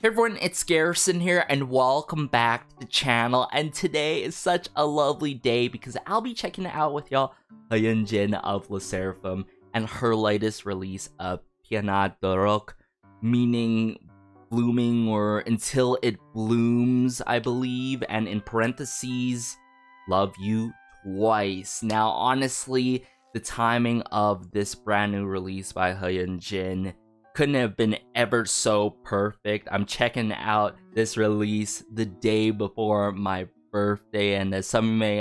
Hey everyone, it's Garrison here and welcome back to the channel. And today is such a lovely day because I'll be checking out with y'all HUH YUNJIN of Sserafim and her latest release of 피어나도록, meaning blooming or until it blooms, I believe, and in parentheses, love you twice. Now honestly, the timing of this brand new release by HUH YUNJIN couldn't have been ever so perfect. I'm checking out this release the day before my birthday, and as some may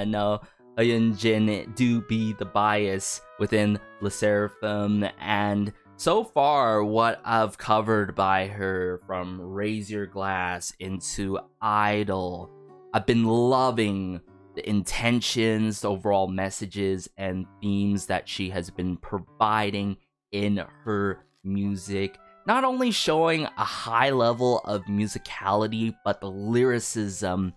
know, HUH YUNJIN do be the bias within Sserafim, and so far what I've covered by her, from Raise Your Glass into Idol, I've been loving the intentions, the overall messages and themes that she has been providing in her music, not only showing a high level of musicality, but the lyricism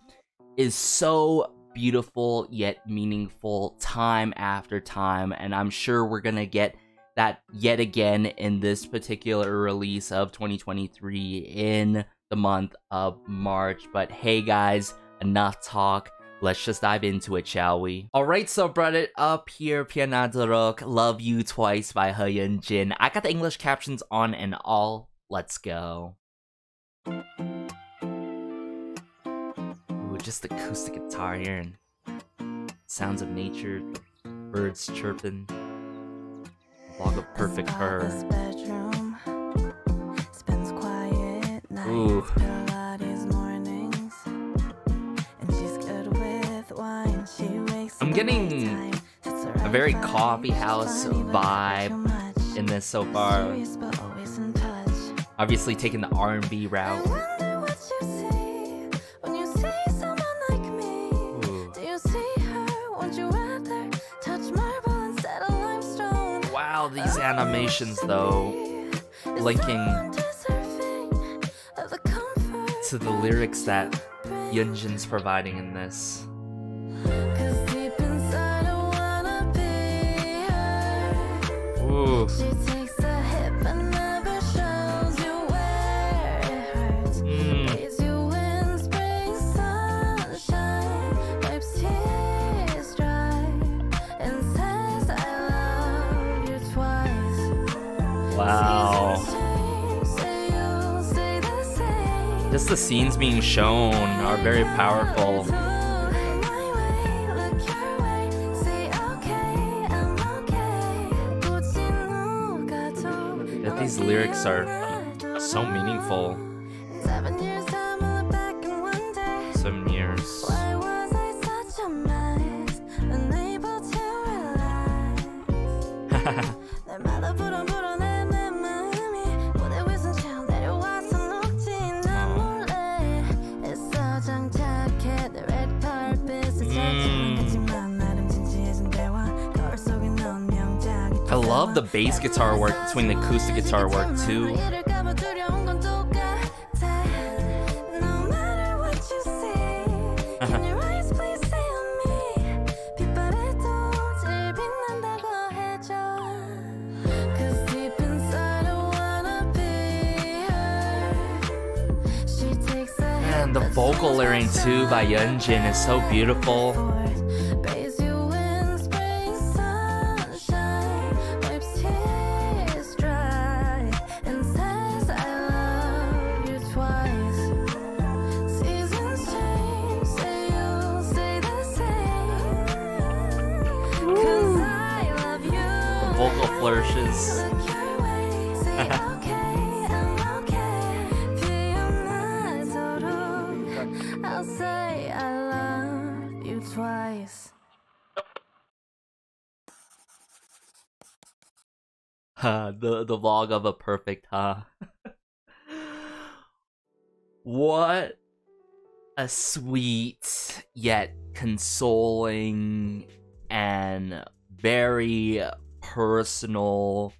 is so beautiful yet meaningful time after time, and I'm sure we're gonna get that yet again in this particular release of 2023 in the month of March. But hey guys, enough talk. Let's just dive into it, shall we? Alright, so brought it up here, 피어나도록, Love You Twice by HUH YUNJIN. I got the English captions on and all. Let's go. Ooh, just acoustic guitar here and sounds of nature, birds chirping. Vlog of perfect her. Ooh. I'm getting a very coffee house vibe in this so far. Obviously taking the R&B route. Ooh. Wow, these animations though, linking to the lyrics that Yunjin's providing in this. Ooh. Wow. Just the scenes being shown are very powerful. These lyrics are so meaningful. 7 years. I love the bass guitar work between the acoustic guitar work too. And the vocal layering too by Yunjin is so beautiful. Vocal flourishes. I'll say I love you twice. The vlog of a perfect What a sweet yet consoling and very personal,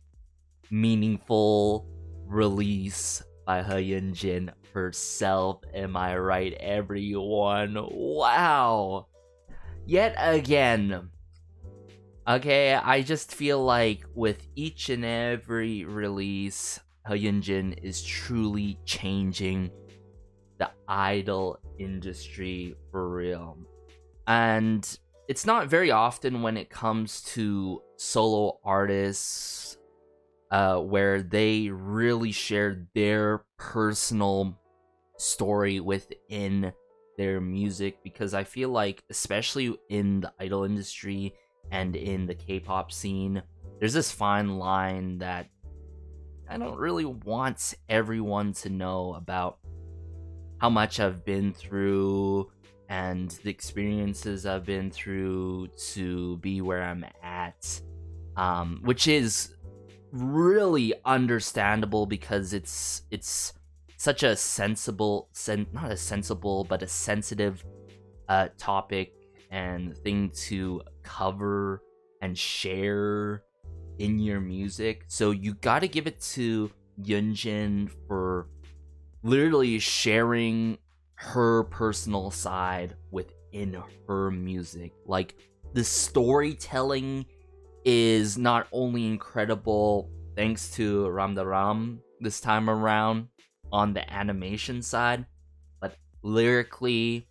meaningful release by HUH YUNJIN herself. Am I right, everyone? Wow! Yet again. Okay, I just feel like with each and every release Yunjin is truly changing the idol industry for real. And it's not very often when it comes to solo artists where they really share their personal story within their music, because I feel like, especially in the idol industry and in the K-pop scene, there's this fine line that I don't really want everyone to know about how much I've been through and the experiences I've been through to be where I'm at, which is really understandable because it's such a not a sensible, but a sensitive topic and thing to cover and share in your music. So you gotta give it to Yunjin for literally sharing her personal side within her music. Like, the storytelling is not only incredible thanks to Ram this time around on the animation side, but lyrically,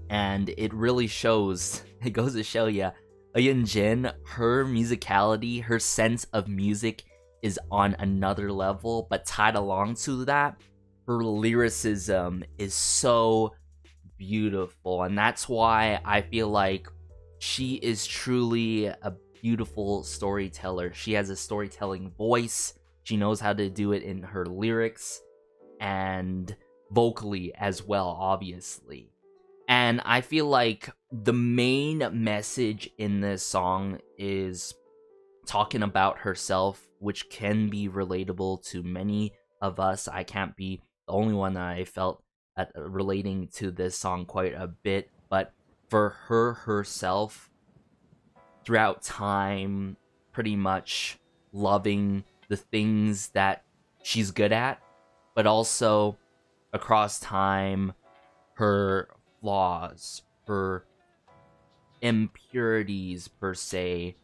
and it really shows. It goes to show ya, Yunjin, her musicality, her sense of music is on another level, but tied along to that, her lyricism is so beautiful, and that's why I feel like she is truly a beautiful storyteller. She has a storytelling voice. She knows how to do it in her lyrics and vocally as well, obviously. And I feel like the main message in this song is talking about herself, which can be relatable to many of us. I can't be the only one that I felt relating to this song quite a bit, but for her herself, throughout time, pretty much loving the things that she's good at, but also across time, her flaws, her impurities per se,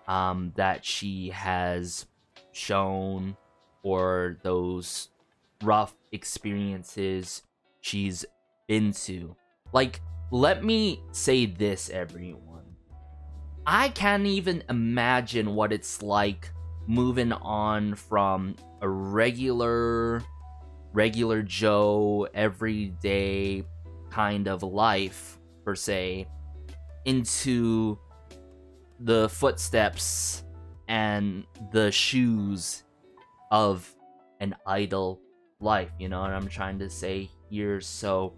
that she has shown, or those rough experiences she's been to. Like, let me say this, everyone. I can't even imagine what it's like moving on from a regular Joe, everyday kind of life, per se, into the footsteps and the shoes of an idol life, you know what I'm trying to say here? So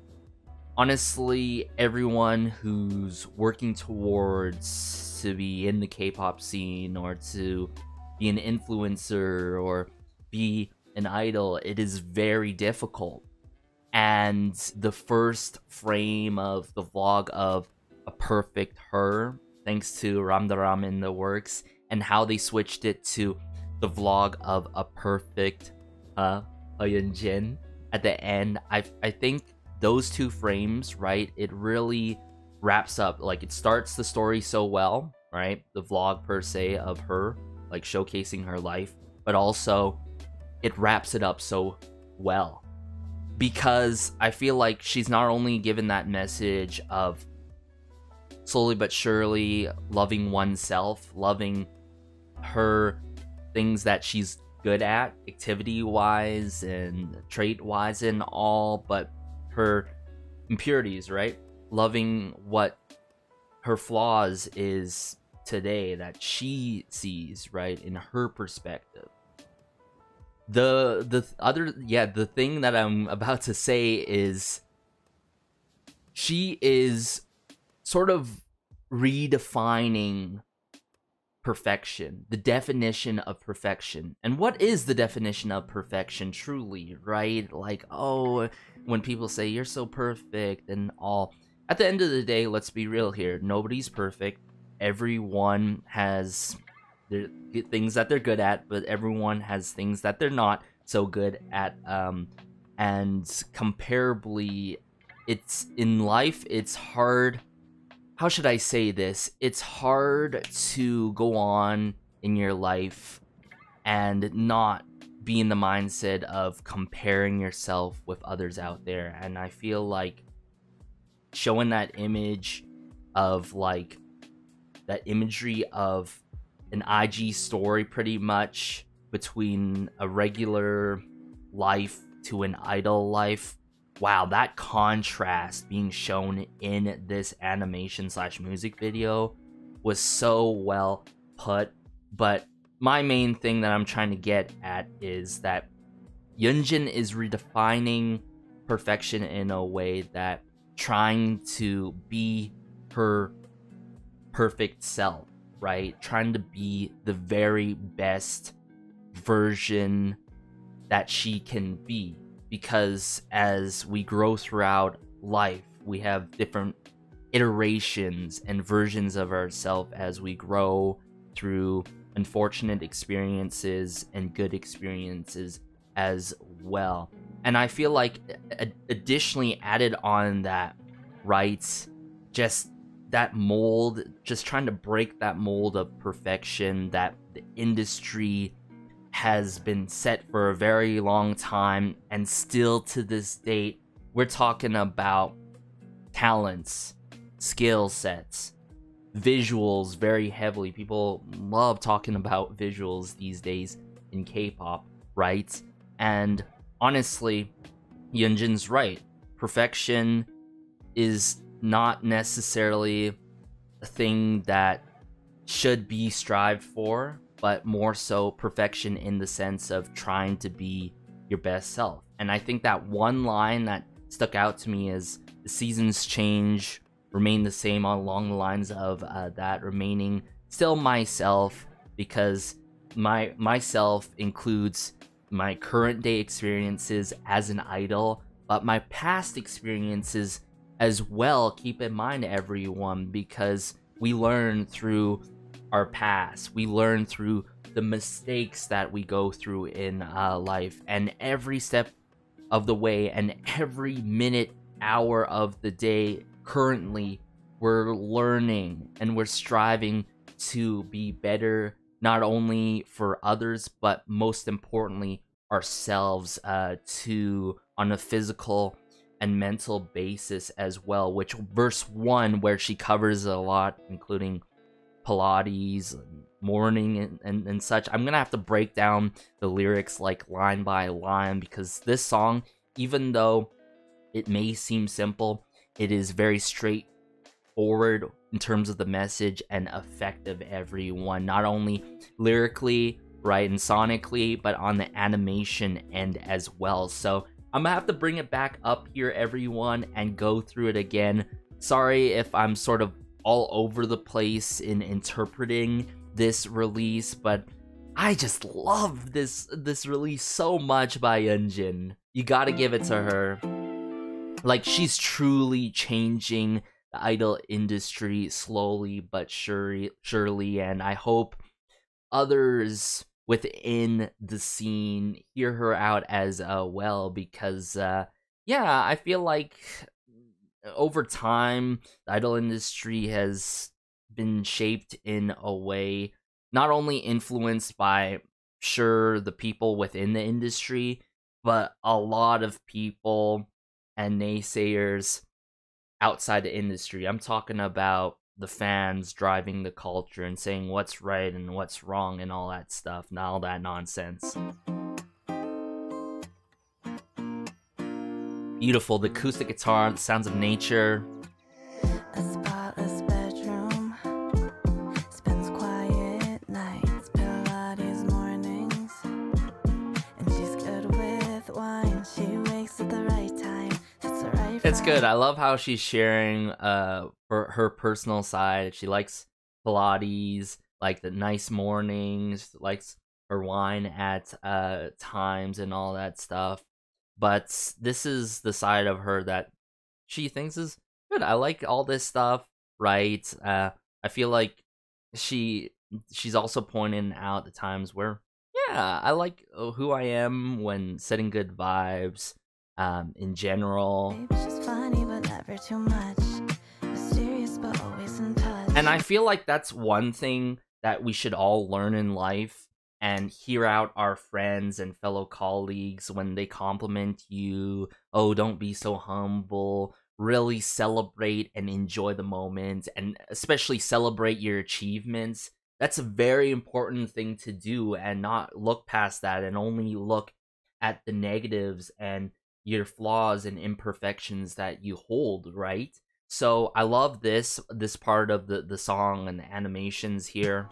honestly, everyone who's working towards to be in the K-pop scene, or to be an influencer, or be an idol, it is very difficult. And the first frame of the vlog of A Perfect Her, thanks to Ram in the works, and how they switched it to the vlog of A Perfect Yunjin at the end, I think those two frames, right, it really wraps up. Like, it starts the story so well, right, the vlog per se of her, like, showcasing her life, but also it wraps it up so well, because I feel like she's not only given that message of slowly but surely loving oneself, loving her things that she's good at, activity-wise and trait-wise and all, but her impurities, right? Loving what her flaws is today that she sees, right, in her perspective. The thing that I'm about to say is she is sort of redefining perfection, the definition of perfection. And what is the definition of perfection truly, right? Like, oh, when people say you're so perfect and all, at the end of the day, let's be real here, nobody's perfect. Everyone has their things that they're good at, but everyone has things that they're not so good at. And comparably, it's in life, it's hard. How should I say this? It's hard to go on in your life and not be in the mindset of comparing yourself with others out there. And I feel like showing that image of like that imagery of an IG story pretty much between a regular life to an idol life. Wow, that contrast being shown in this animation slash music video was so well put. But my main thing that I'm trying to get at is that Yunjin is redefining perfection in a way that trying to be her perfect self, right? Trying to be the very best version that she can be. Because as we grow throughout life, we have different iterations and versions of ourselves as we grow through unfortunate experiences and good experiences as well. And I feel like additionally added on that, right, just that mold, just trying to break that mold of perfection that the industry has been set for a very long time, and still to this date we're talking about talents, skill sets, visuals very heavily. People love talking about visuals these days in K-pop, right? And honestly, Yunjin's right. Perfection is not necessarily a thing that should be strived for, but more so perfection in the sense of trying to be your best self. And I think that one line that stuck out to me is the seasons change, remain the same, along the lines of that remaining still myself, because myself includes my current day experiences as an idol, but my past experiences as well. Keep in mind, everyone, because we learn through our past, we learn through the mistakes that we go through in life, and every step of the way and every minute, hour of the day, currently we're learning and we're striving to be better, not only for others but most importantly ourselves, to on a physical and mental basis as well. Which verse 1, where she covers a lot, including Pilates, morning, and such. I'm gonna have to break down the lyrics like line by line, because this song, even though it may seem simple, it is very straightforward in terms of the message and effective, everyone. Not only lyrically, right, and sonically, but on the animation end as well. So I'm gonna have to bring it back up here, everyone, and go through it again. Sorry if I'm sort of all over the place in interpreting this release, but I just love this release so much by Yunjin. You gotta give it to her. Like, she's truly changing the idol industry slowly but surely, and I hope others within the scene hear her out as well, because yeah, I feel like over time the idol industry has been shaped in a way not only influenced by the people within the industry, but a lot of people and naysayers outside the industry. I'm talking about the fans driving the culture and saying what's right and what's wrong and all that stuff and all that nonsense. Beautiful, the acoustic guitar, the sounds of nature. A spotless bedroom, spends quiet nights, Pilates mornings, and she's good with wine. She wakes at the right time, sits the right. It's good. I love how she's sharing for her personal side. She likes Pilates, like the nice mornings, likes her wine at times and all that stuff. But this is the side of her that she thinks is good. I like all this stuff, right? I feel like she's also pointing out the times where, yeah, I like who I am when setting good vibes in general. She's funny, but never too much. Mysterious, but always in touch. And I feel like that's one thing that we should all learn in life, and hear out our friends and fellow colleagues when they compliment you. Oh, don't be so humble. Really celebrate and enjoy the moment, and especially celebrate your achievements. That's a very important thing to do, and not look past that and only look at the negatives and your flaws and imperfections that you hold, right? So I love this part of the song and the animations here.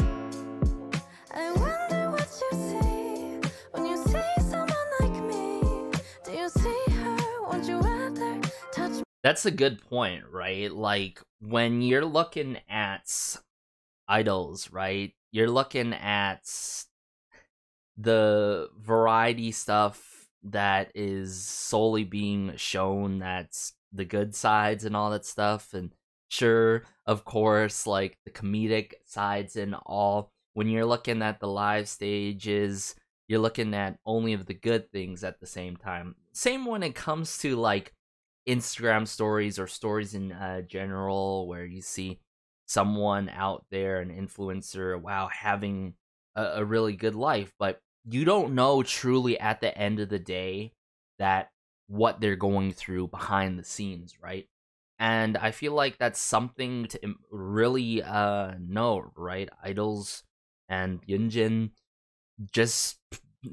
I wonder what you see when you see someone like me. Do you see her? Won't you rather touch me? That's a good point, right? Like, when you're looking at idols, right? You're looking at the variety stuff that is solely being shown, that's the good sides and all that stuff. And sure, of course, like the comedic sides and all. When you're looking at the live stages, you're looking at only of the good things at the same time. Same when it comes to like Instagram stories or stories in general, where you see someone out there, an influencer, wow, having a really good life, but you don't know truly at the end of the day that what they're going through behind the scenes, right? And I feel like that's something to really know, right? Idols and Yunjin, just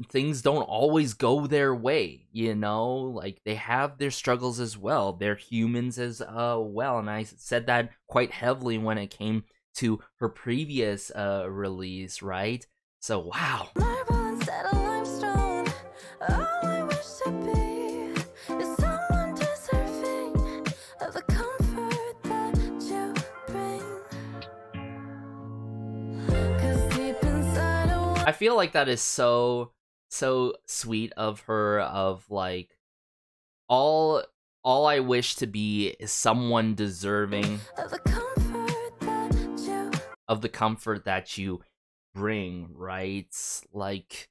things don't always go their way, you know? Like, they have their struggles as well. They're humans as well, and I said that quite heavily when it came to her previous release, right? So wow. Marble instead of limestone. All I wish to be is someone deserving of the comfort that you bring. 'Cause deep inside I feel like that is so sweet of her, of like, all I wish to be is someone deserving of the comfort that you of the comfort that you bring, right? Like,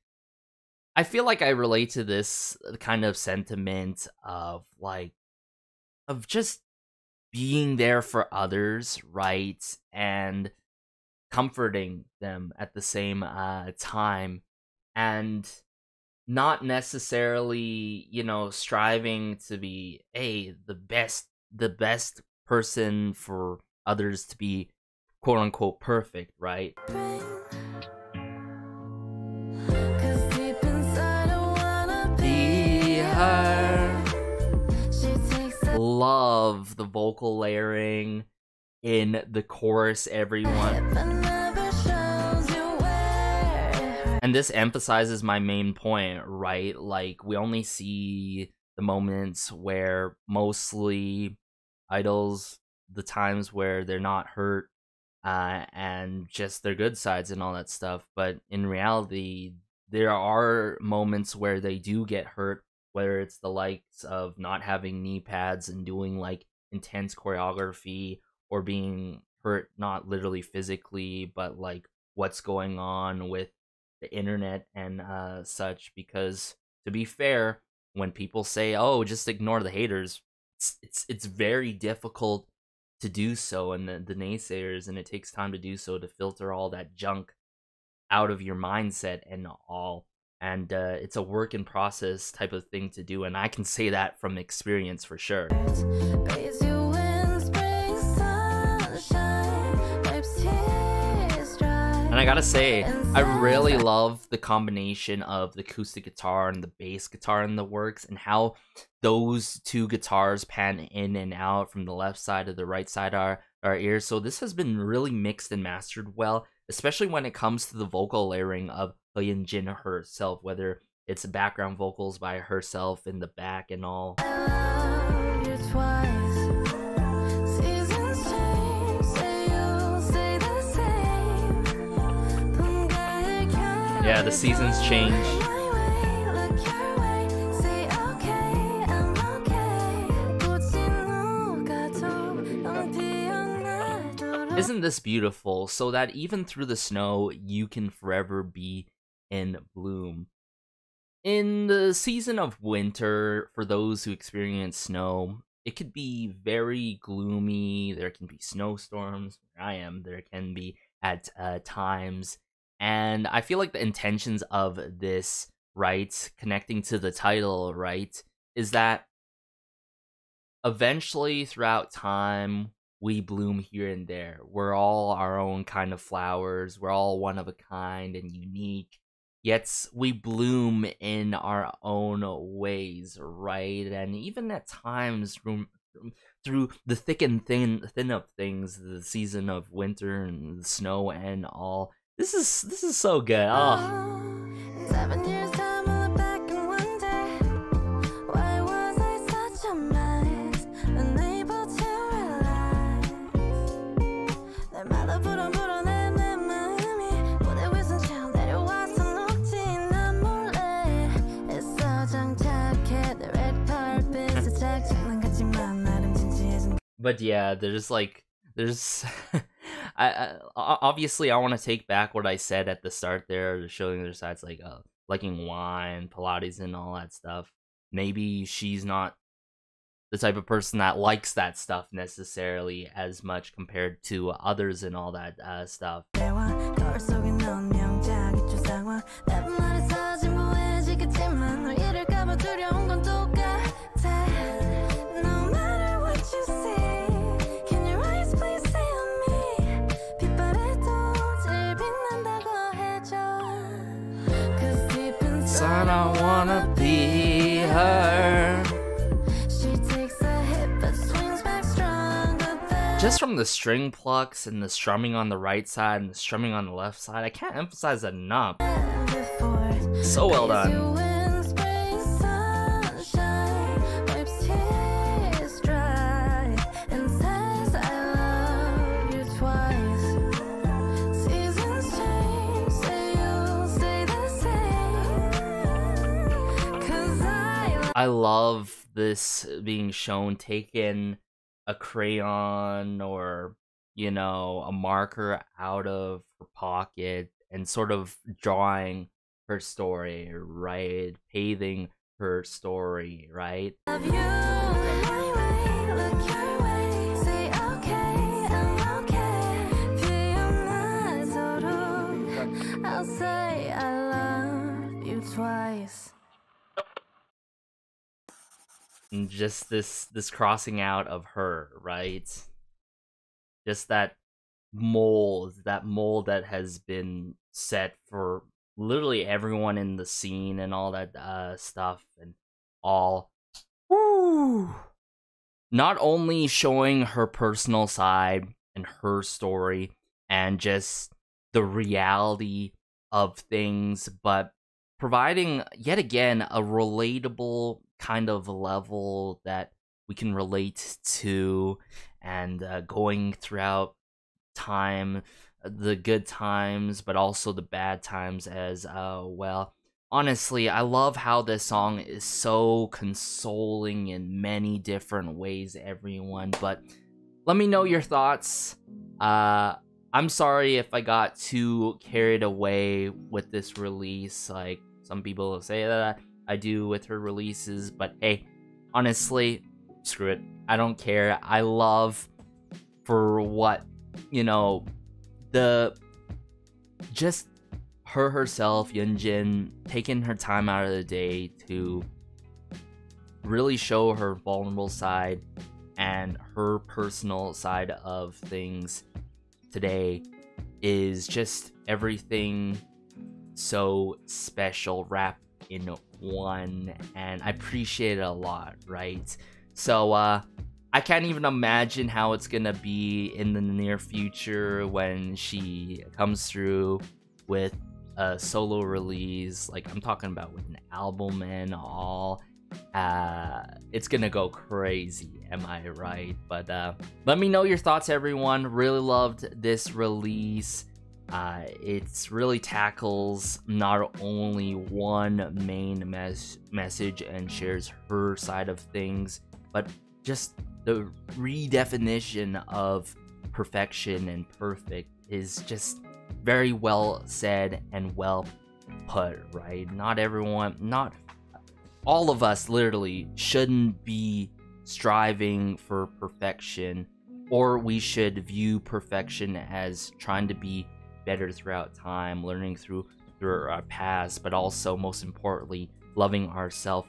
I feel like I relate to this kind of sentiment of like, of just being there for others, right? And comforting them at the same time, and not necessarily, you know, striving to be the best person for others to be quote unquote perfect, right? bring. 'Cause deep inside I wanna be her. She takes a Love the vocal layering in the chorus, everyone. but never shows you where it hurts. And this emphasizes my main point, right? Like, we only see the moments where mostly idols, the times where they're not hurt, and just their good sides and all that stuff. But in reality, there are moments where they do get hurt, whether it's the likes of not having knee pads and doing like intense choreography, or being hurt not literally physically, but like what's going on with the internet and such. Because to be fair, when people say, "Oh, just ignore the haters," it's very difficult to do so, and the naysayers, and it takes time to do so, to filter all that junk out of your mindset and all. And it's a work in process type of thing to do, and I can say that from experience for sure. Praise you when spring sunshine wipes tears dry. And I gotta say, I really love the combination of the acoustic guitar and the bass guitar in the works, and how those two guitars pan in and out from the left side to the right side of our ears. So this has been really mixed and mastered well, especially when it comes to the vocal layering of HUH YUNJIN herself, whether it's background vocals by herself in the back and all. I love you twice. Seasons change, say you'll stay the same. Yeah, the seasons change. My way, look your way, say okay, I'm okay. 꽃이 녹아도 넌 뛰어나도록. Isn't this beautiful? So that even through the snow, you can forever be in bloom. In the season of winter, for those who experience snow, it could be very gloomy. There can be snowstorms. Where I am, there can be at times. And I feel like the intentions of this, right, connecting to the title, right, is that eventually throughout time, we bloom here and there. We're all our own kind of flowers. We're all one of a kind and unique. Yet we bloom in our own ways, right? And even at times, through the thick and thin of things, the season of winter and the snow and all. This is so good. Oh. 7 years time, I look back and wonder, why was I such a mess? Unable to realize 날 말로 불어내 내 마음이 무대 위선 처음 내려와서 녹지 난 몰래 애써 장착해 the red carpet 살짝 장난같지만 나름 진지해진. But yeah, there's obviously I want to take back what I said at the start there, showing their sides like liking wine, Pilates, and all that stuff. Maybe she's not the type of person that likes that stuff necessarily as much compared to others and all that stuff. I don't wanna be her. She takes a hit but swings back stronger than Just from the string plucks and the strumming on the right side and the strumming on the left side, I can't emphasize that enough. before. So well done. You in spring sunshine, wipes tears dry, and says I love you twice. Seasons change, say you'll stay the same. 'Cause I love this being shown, taking a crayon or, you know, a marker out of her pocket and sort of drawing her story, right? Paving her story, right? love you my way, look your way, say okay, I'm okay. 피어나도록 I'll say I love you twice. And just this crossing out of her, right? Just that mold that has been set for literally everyone in the scene and all that stuff and all. Woo! Not only showing her personal side and her story and just the reality of things, but providing yet again a relatable kind of level that we can relate to, and going throughout time, the good times but also the bad times as well. Honestly, I love how this song is so consoling in many different ways, everyone. But let me know your thoughts. I'm sorry if I got too carried away with this release, like some people say that I do with her releases, but hey, honestly, screw it. I don't care. I love for what, you know, just her herself, Yunjin, taking her time out of the day to really show her vulnerable side and her personal side of things today is just everything so special wrapped in one, and I appreciate it a lot, right? So I can't even imagine how it's gonna be in the near future when she comes through with a solo release, like I'm talking about with an album and all. It's gonna go crazy, am I right? But let me know your thoughts, everyone. Really loved this release. It's really tackles not only one main message and shares her side of things, but just the redefinition of perfection and perfect is just very well said and well put, right? Not all of us literally shouldn't be striving for perfection, or we should view perfection as trying to be better throughout time, learning through our past, but also, most importantly, loving ourselves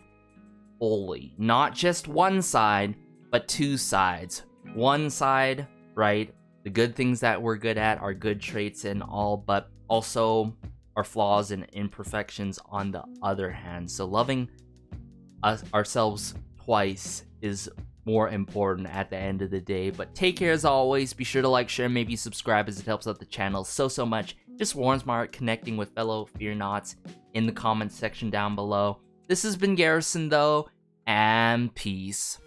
fully. Not just one side, but two sides. One side, right? The good things that we're good at, our good traits and all, but also our flaws and imperfections on the other hand. So loving ourselves twice is more important at the end of the day. But take care as always. Be sure to like, share, maybe subscribe, as it helps out the channel so much. Just warms my heart connecting with fellow Fear Nots in the comments section down below. This has been Garrison though, and peace.